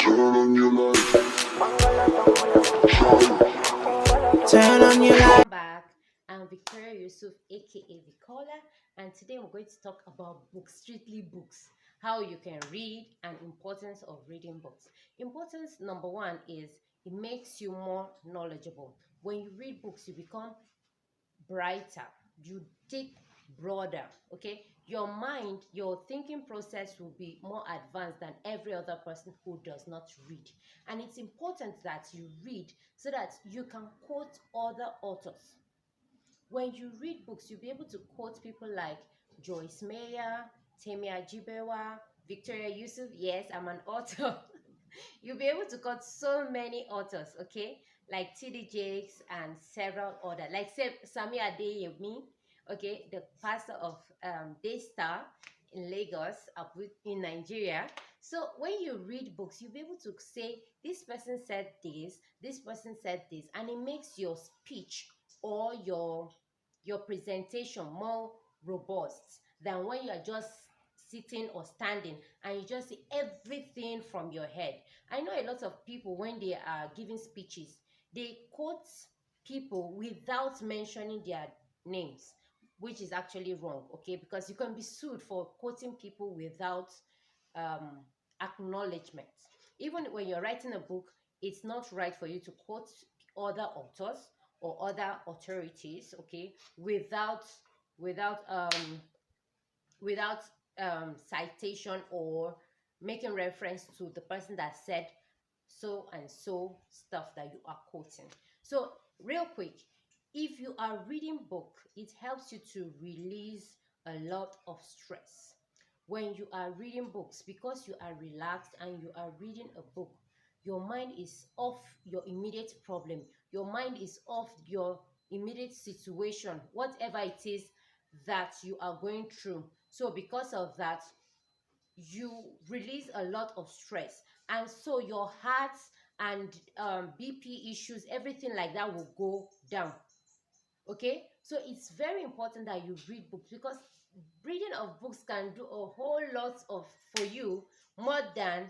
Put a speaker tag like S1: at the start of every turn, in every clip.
S1: Turn on your
S2: Welcome back. I'm Victoria Yoosuff, aka Vicola, and today we're going to talk about books, strictly books, how you can read, and importance of reading books. Importance number one is it makes you more knowledgeable. When you read books, you become brighter, you think broader. Okay, your mind, your thinking process will be more advanced than every other person who does not read. And it's important that you read so that you can quote other authors. When you read books, you'll be able to quote people like Joyce Meyer, Temia Jibewa, Victoria Yusuf. Yes, I'm an author. You'll be able to quote so many authors, okay? Like T.D. Jakes and several others, like Sami Adeyemi, okay, the pastor of Daystar in Lagos, in Nigeria. So when you read books, you'll be able to say, this person said this person said this, and it makes your speech or your presentation more robust than when you are just sitting or standing and you just see everything from your head. I know a lot of people, when they are giving speeches, they quote people without mentioning their names, which is actually wrong, okay? Because you can be sued for quoting people without um, acknowledgement. Even when you're writing a book, it's not right for you to quote other authors or other authorities, okay, without without citation or making reference to the person that said so and so stuff that you are quoting. So real quick, if you are reading book, it helps you to release a lot of stress. When you are reading books, because you are relaxed and you are reading a book, your mind is off your immediate problem, your mind is off your immediate situation, whatever it is that you are going through. So because of that, you release a lot of stress, and so your heart and BP issues, everything like that will go down. Okay, so it's very important that you read books, because reading of books can do a whole lot of for you, more than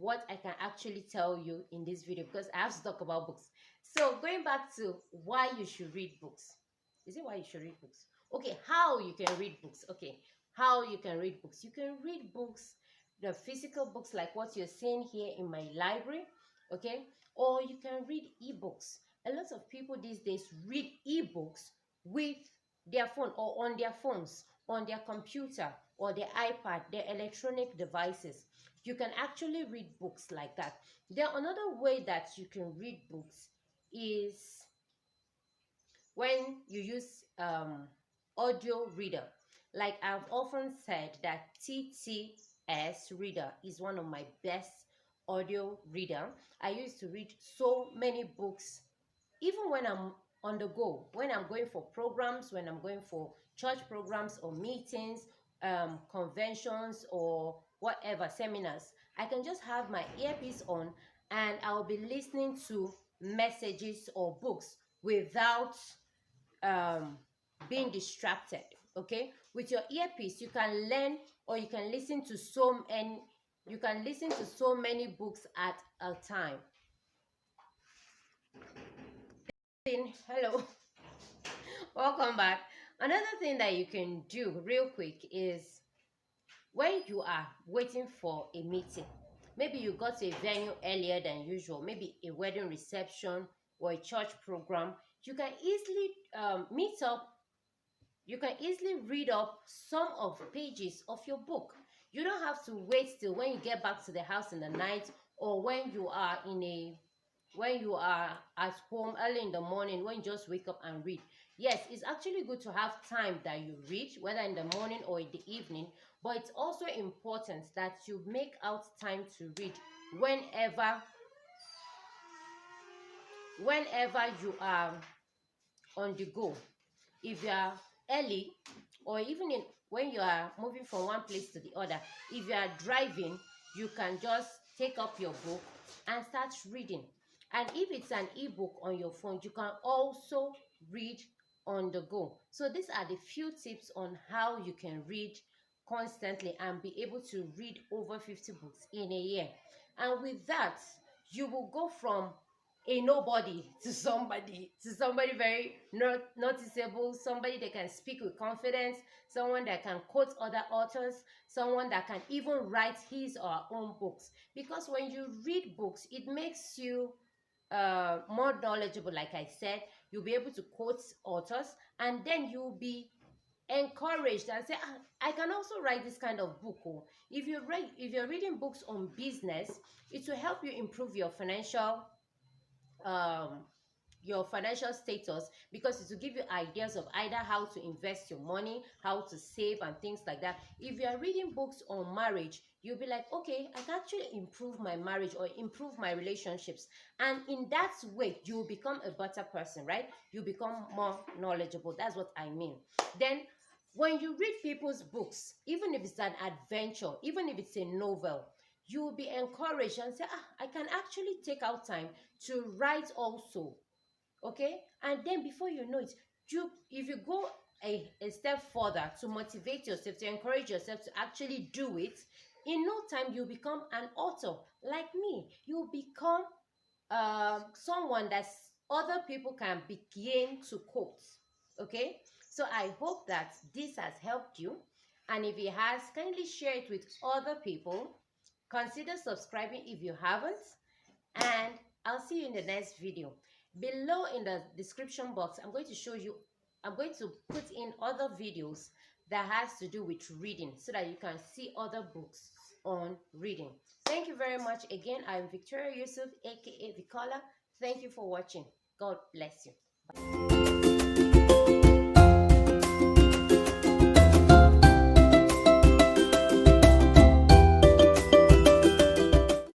S2: what I can actually tell you in this video, because I have to talk about books. So going back to why you should read books. Is it why you should read books? Okay, how you can read books. Okay, how you can read books. You can read books, the physical books like what you're seeing here in my library, okay? Or you can read ebooks. A lot of people these days read ebooks with their phone, or on their phones, on their computer, or their iPad, their electronic devices. You can actually read books like that. Then another way that you can read books is when you use audio reader. Like I've often said that TTS reader is one of my best audio reader. I used to read so many books, even when I'm on the go, when I'm going for programs, when I'm going for church programs or meetings, conventions, or whatever, seminars. I can just have my earpiece on and I'll be listening to messages or books without um, being distracted. Okay, with your earpiece, you can learn, or you can listen to so many books at a time. Hello. Welcome back. Another thing that you can do real quick is when you are waiting for a meeting, maybe you got to a venue earlier than usual, maybe a wedding reception or a church program, you can easily meet up. You can easily read up some of pages of your book. You don't have to wait till when you get back to the house in the night, or when you are at home early in the morning, when you just wake up and read. Yes, it's actually good to have time that you read, whether in the morning or in the evening, but it's also important that you make out time to read whenever whenever you are on the go. If you are early, or even when you are moving from one place to the other, if you are driving, you can just take up your book and start reading. And if it's an ebook on your phone, you can also read on the go. So these are the few tips on how you can read constantly and be able to read over 50 books in a year. And with that, you will go from a nobody to somebody very noticeable, somebody that can speak with confidence, someone that can quote other authors, someone that can even write his or her own books. Because when you read books, it makes you more knowledgeable. Like I said, you'll be able to quote authors, and then you'll be encouraged and say, ah, I can also write this kind of book. Oh. If you're reading books on business, it will help you improve um your financial status, because it will give you ideas of either how to invest your money, how to save, and things like that. If you are reading books on marriage, you'll be like, okay, I can actually improve my marriage or improve my relationships. And in that way, you will become a better person, right? You become more knowledgeable. That's what I mean. Then, when you read people's books, even if it's an adventure, even if it's a novel, you will be encouraged and say, ah, I can actually take out time to write also. Okay, and then before you know it, you if you go a step further to motivate yourself, to encourage yourself to actually do it, in no time you become an author. Like me, you become someone that other people can begin to quote. Okay, so I hope that this has helped you, and if it has, kindly share it with other people. Consider subscribing if you haven't, and I'll see you in the next video. Below in the description box, I'm going to put in other videos that has to do with reading, so that you can see other books on reading. Thank you very much again. I'm Victoria Yoosuff, aka Vicola. Thank you for watching. God bless you. Bye.